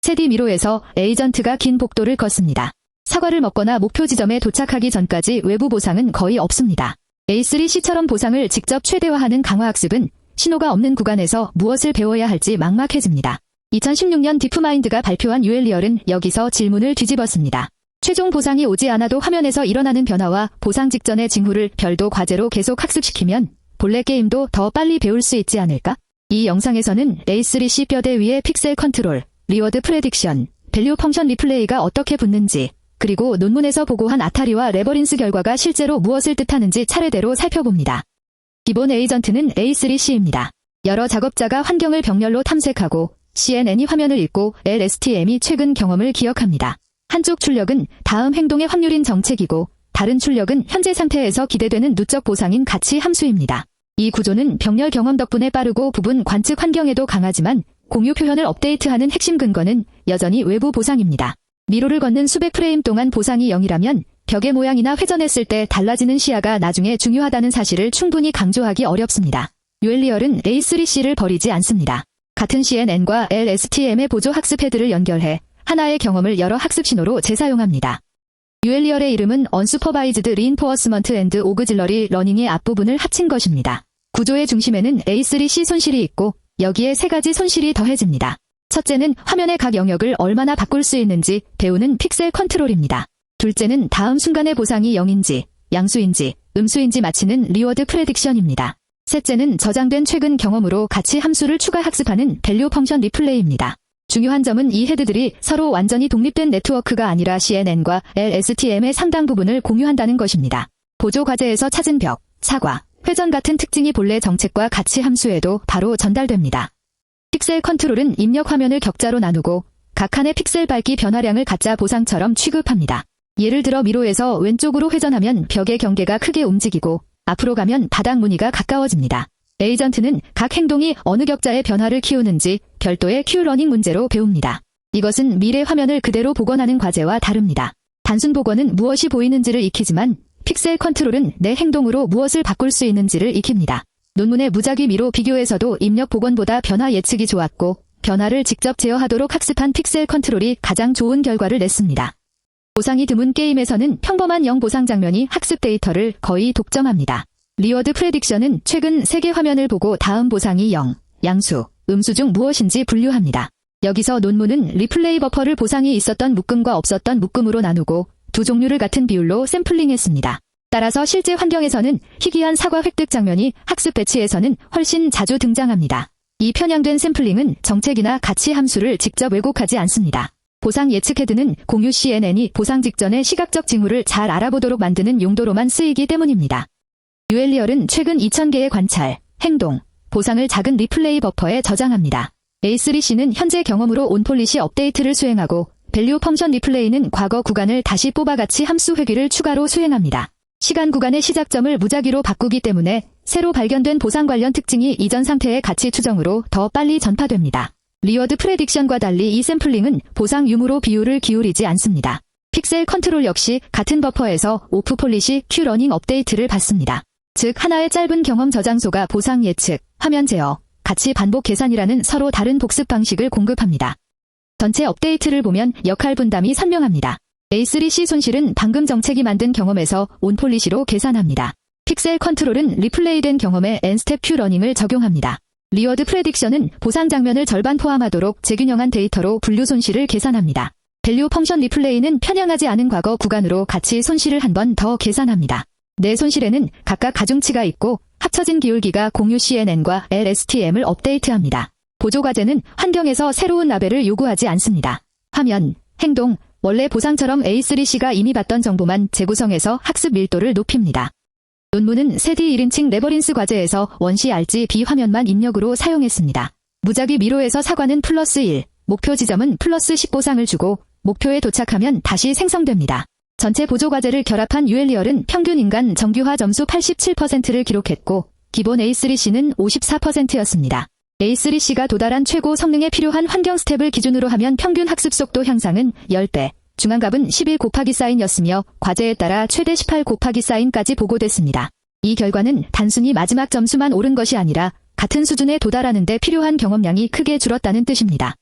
세디 미로에서 에이전트가 긴 복도를 걷습니다. 사과를 먹거나 목표 지점에 도착하기 전까지 외부 보상은 거의 없습니다. A3C처럼 보상을 직접 최대화하는 강화학습은 신호가 없는 구간에서 무엇을 배워야 할지 막막해집니다. 2016년 디프마인드가 발표한 UL리얼은 여기서 질문을 뒤집었습니다. 최종 보상이 오지 않아도 화면에서 일어나는 변화와 보상 직전의 징후를 별도 과제로 계속 학습시키면 본래 게임도 더 빨리 배울 수 있지 않을까? 이 영상에서는 A3C 뼈대 위의 픽셀 컨트롤, 리워드 프레딕션, 밸류 펑션 리플레이가 어떻게 붙는지, 그리고 논문에서 보고한 아타리와 레버린스 결과가 실제로 무엇을 뜻하는지 차례대로 살펴봅니다. 기본 에이전트는 A3C입니다. 여러 작업자가 환경을 병렬로 탐색하고 CNN이 화면을 읽고 LSTM이 최근 경험을 기억합니다. 한쪽 출력은 다음 행동의 확률인 정책이고 다른 출력은 현재 상태에서 기대되는 누적 보상인 가치 함수입니다. 이 구조는 병렬 경험 덕분에 빠르고 부분 관측 환경에도 강하지만 공유 표현을 업데이트하는 핵심 근거는 여전히 외부 보상입니다. 미로를 걷는 수백 프레임 동안 보상이 0이라면 벽의 모양이나 회전했을 때 달라지는 시야가 나중에 중요하다는 사실을 충분히 강조하기 어렵습니다. UL리얼은 A3C를 버리지 않습니다. 같은 CNN과 LSTM의 보조 학습 헤드를 연결해 하나의 경험을 여러 학습 신호로 재사용합니다. UL리얼의 이름은 Unsupervised Reinforcement and Auxiliary Learning의 앞부분을 합친 것입니다. 구조의 중심에는 A3C 손실이 있고 여기에 세 가지 손실이 더해집니다. 첫째는 화면의 각 영역을 얼마나 바꿀 수 있는지 배우는 픽셀 컨트롤입니다. 둘째는 다음 순간의 보상이 0인지, 양수인지, 음수인지 맞히는 리워드 프레딕션입니다. 셋째는 저장된 최근 경험으로 가치 함수를 추가 학습하는 밸류 펑션 리플레이입니다. 중요한 점은 이 헤드들이 서로 완전히 독립된 네트워크가 아니라 CNN과 LSTM의 상당 부분을 공유한다는 것입니다. 보조 과제에서 찾은 벽, 사과, 회전 같은 특징이 본래 정책과 가치 함수에도 바로 전달됩니다. 픽셀 컨트롤은 입력 화면을 격자로 나누고 각 칸의 픽셀 밝기 변화량을 가짜 보상처럼 취급합니다. 예를 들어 미로에서 왼쪽으로 회전하면 벽의 경계가 크게 움직이고 앞으로 가면 바닥 무늬가 가까워집니다. 에이전트는 각 행동이 어느 격자의 변화를 키우는지 별도의 Q-러닝 문제로 배웁니다. 이것은 미래 화면을 그대로 복원하는 과제와 다릅니다. 단순 복원은 무엇이 보이는지를 익히지만 픽셀 컨트롤은 내 행동으로 무엇을 바꿀 수 있는지를 익힙니다. 논문의 무작위 미로 비교에서도 입력 복원보다 변화 예측이 좋았고 변화를 직접 제어하도록 학습한 픽셀 컨트롤이 가장 좋은 결과를 냈습니다. 보상이 드문 게임에서는 평범한 0 보상 장면이 학습 데이터를 거의 독점합니다. 리워드 프레딕션은 최근 3개 화면을 보고 다음 보상이 0, 양수, 음수 중 무엇인지 분류합니다. 여기서 논문은 리플레이 버퍼를 보상이 있었던 묶음과 없었던 묶음으로 나누고 두 종류를 같은 비율로 샘플링했습니다. 따라서 실제 환경에서는 희귀한 사과 획득 장면이 학습 배치에서는 훨씬 자주 등장합니다. 이 편향된 샘플링은 정책이나 가치 함수를 직접 왜곡하지 않습니다. 보상 예측 헤드는 공유 CNN이 보상 직전의 시각적 징후를 잘 알아보도록 만드는 용도로만 쓰이기 때문입니다. UL리얼은 최근 2000개의 관찰, 행동, 보상을 작은 리플레이 버퍼에 저장합니다. A3C는 현재 경험으로 온폴리시 업데이트를 수행하고 밸류 펑션 리플레이는 과거 구간을 다시 뽑아 가치 함수 회귀를 추가로 수행합니다. 시간 구간의 시작점을 무작위로 바꾸기 때문에 새로 발견된 보상 관련 특징이 이전 상태의 가치 추정으로 더 빨리 전파됩니다. 리워드 프레딕션과 달리 이 샘플링은 보상 유무로 비율을 기울이지 않습니다. 픽셀 컨트롤 역시 같은 버퍼에서 오프 폴리시 Q-러닝 업데이트를 받습니다. 즉 하나의 짧은 경험 저장소가 보상 예측, 화면 제어, 가치 반복 계산이라는 서로 다른 복습 방식을 공급합니다. 전체 업데이트를 보면 역할 분담이 선명합니다. A3C 손실은 방금 정책이 만든 경험에서 온폴리시로 계산합니다. 픽셀 컨트롤은 리플레이된 경험에 N스텝 Q-러닝을 적용합니다. 리워드 프레딕션은 보상 장면을 절반 포함하도록 재균형한 데이터로 분류 손실을 계산합니다. 밸류 펑션 리플레이는 편향하지 않은 과거 구간으로 가치 손실을 한 번 더 계산합니다. 내 손실에는 각각 가중치가 있고 합쳐진 기울기가 공유 CNN과 LSTM을 업데이트합니다. 보조 과제는 환경에서 새로운 라벨을 요구하지 않습니다. 화면, 행동, 원래 보상처럼 A3C가 이미 봤던 정보만 재구성해서 학습 밀도를 높입니다. 논문은 세디 1인칭 레버린스 과제에서 원시 RGB 화면만 입력으로 사용했습니다. 무작위 미로에서 사과는 +1, 목표 지점은 +10 보상을 주고 목표에 도착하면 다시 생성됩니다. 전체 보조 과제를 결합한 UL리얼은 평균 인간 정규화 점수 87%를 기록했고 기본 A3C는 54%였습니다. A3C가 도달한 최고 성능에 필요한 환경 스텝을 기준으로 하면 평균 학습 속도 향상은 10배, 중앙값은 11 곱하기 사인이었으며 과제에 따라 최대 18 곱하기 사인까지 보고됐습니다. 이 결과는 단순히 마지막 점수만 오른 것이 아니라 같은 수준에 도달하는 데 필요한 경험량이 크게 줄었다는 뜻입니다.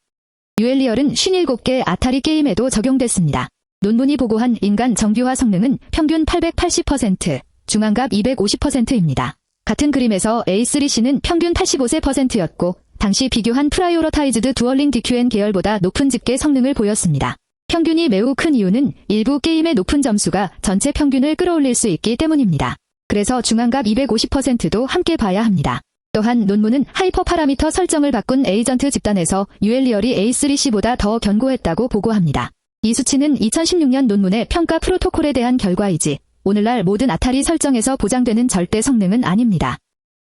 유엘리얼은 57개 아타리 게임에도 적용됐습니다. 논문이 보고한 인간 정교화 성능은 평균 880%, 중앙값 250%입니다. 같은 그림에서 A3C는 평균 85%였고 당시 비교한 프라이오러타이즈드 두얼링 DQN 계열보다 높은 집계 성능을 보였습니다. 평균이 매우 큰 이유는 일부 게임의 높은 점수가 전체 평균을 끌어올릴 수 있기 때문입니다. 그래서 중앙값 250%도 함께 봐야 합니다. 또한 논문은 하이퍼 파라미터 설정을 바꾼 에이전트 집단에서 유엘리얼이 A3C보다 더 견고했다고 보고합니다. 이 수치는 2016년 논문의 평가 프로토콜에 대한 결과이지 오늘날 모든 아타리 설정에서 보장되는 절대 성능은 아닙니다.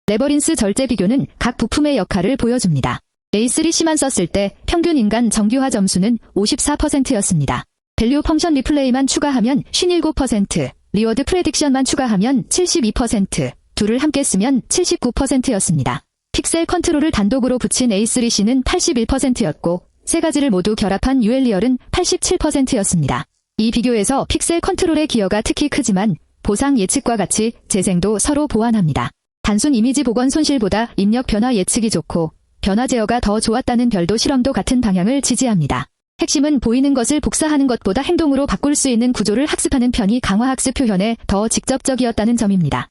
레버린스 절제 비교는 각 부품의 역할을 보여줍니다. A3C만 썼을 때 평균 인간 정규화 점수는 54%였습니다. 밸류 펑션 리플레이만 추가하면 57%, 리워드 프레딕션만 추가하면 72%, 둘을 함께 쓰면 79%였습니다. 픽셀 컨트롤을 단독으로 붙인 A3C는 81%였고 세 가지를 모두 결합한 유엘리얼은 87%였습니다. 이 비교에서 픽셀 컨트롤의 기여가 특히 크지만 보상 예측과 같이 재생도 서로 보완합니다. 단순 이미지 복원 손실보다 입력 변화 예측이 좋고 변화 제어가 더 좋았다는 별도 실험도 같은 방향을 지지합니다. 핵심은 보이는 것을 복사하는 것보다 행동으로 바꿀 수 있는 구조를 학습하는 편이 강화학습 표현에 더 직접적이었다는 점입니다.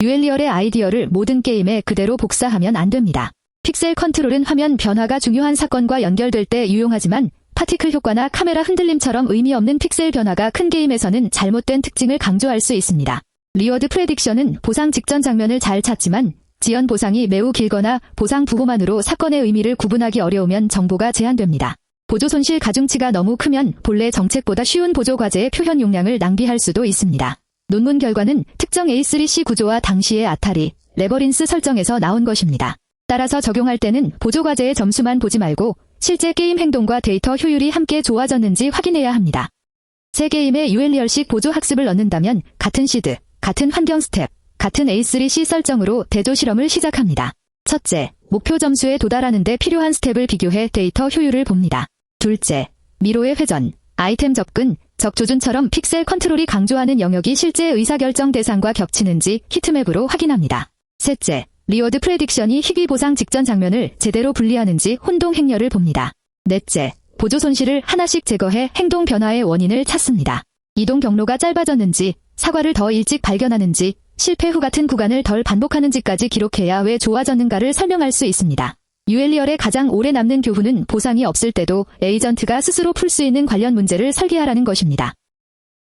유엘리얼의 아이디어를 모든 게임에 그대로 복사하면 안 됩니다. 픽셀 컨트롤은 화면 변화가 중요한 사건과 연결될 때 유용하지만 파티클 효과나 카메라 흔들림처럼 의미 없는 픽셀 변화가 큰 게임에서는 잘못된 특징을 강조할 수 있습니다. 리워드 프레딕션은 보상 직전 장면을 잘 찾지만 지연 보상이 매우 길거나 보상 부호만으로 사건의 의미를 구분하기 어려우면 정보가 제한됩니다. 보조 손실 가중치가 너무 크면 본래 정책보다 쉬운 보조 과제의 표현 용량을 낭비할 수도 있습니다. 논문 결과는 특정 A3C 구조와 당시의 아타리, 레버린스 설정에서 나온 것입니다. 따라서 적용할 때는 보조 과제의 점수만 보지 말고 실제 게임 행동과 데이터 효율이 함께 좋아졌는지 확인해야 합니다. 새 게임에 유엘리얼식 보조 학습을 넣는다면 같은 시드, 같은 환경 스텝, 같은 A3C 설정으로 대조 실험을 시작합니다. 첫째, 목표 점수에 도달하는 데 필요한 스텝을 비교해 데이터 효율을 봅니다. 둘째, 미로의 회전, 아이템 접근, 적조준처럼 픽셀 컨트롤이 강조하는 영역이 실제 의사결정 대상과 겹치는지 히트맵으로 확인합니다. 셋째, 리워드 프레딕션이 희귀 보상 직전 장면을 제대로 분리하는지 혼동 행렬을 봅니다. 넷째, 보조 손실을 하나씩 제거해 행동 변화의 원인을 찾습니다. 이동 경로가 짧아졌는지, 사과를 더 일찍 발견하는지, 실패 후 같은 구간을 덜 반복하는지까지 기록해야 왜 좋아졌는가를 설명할 수 있습니다. 유엘리얼의 가장 오래 남는 교훈은 보상이 없을 때도 에이전트가 스스로 풀 수 있는 관련 문제를 설계하라는 것입니다.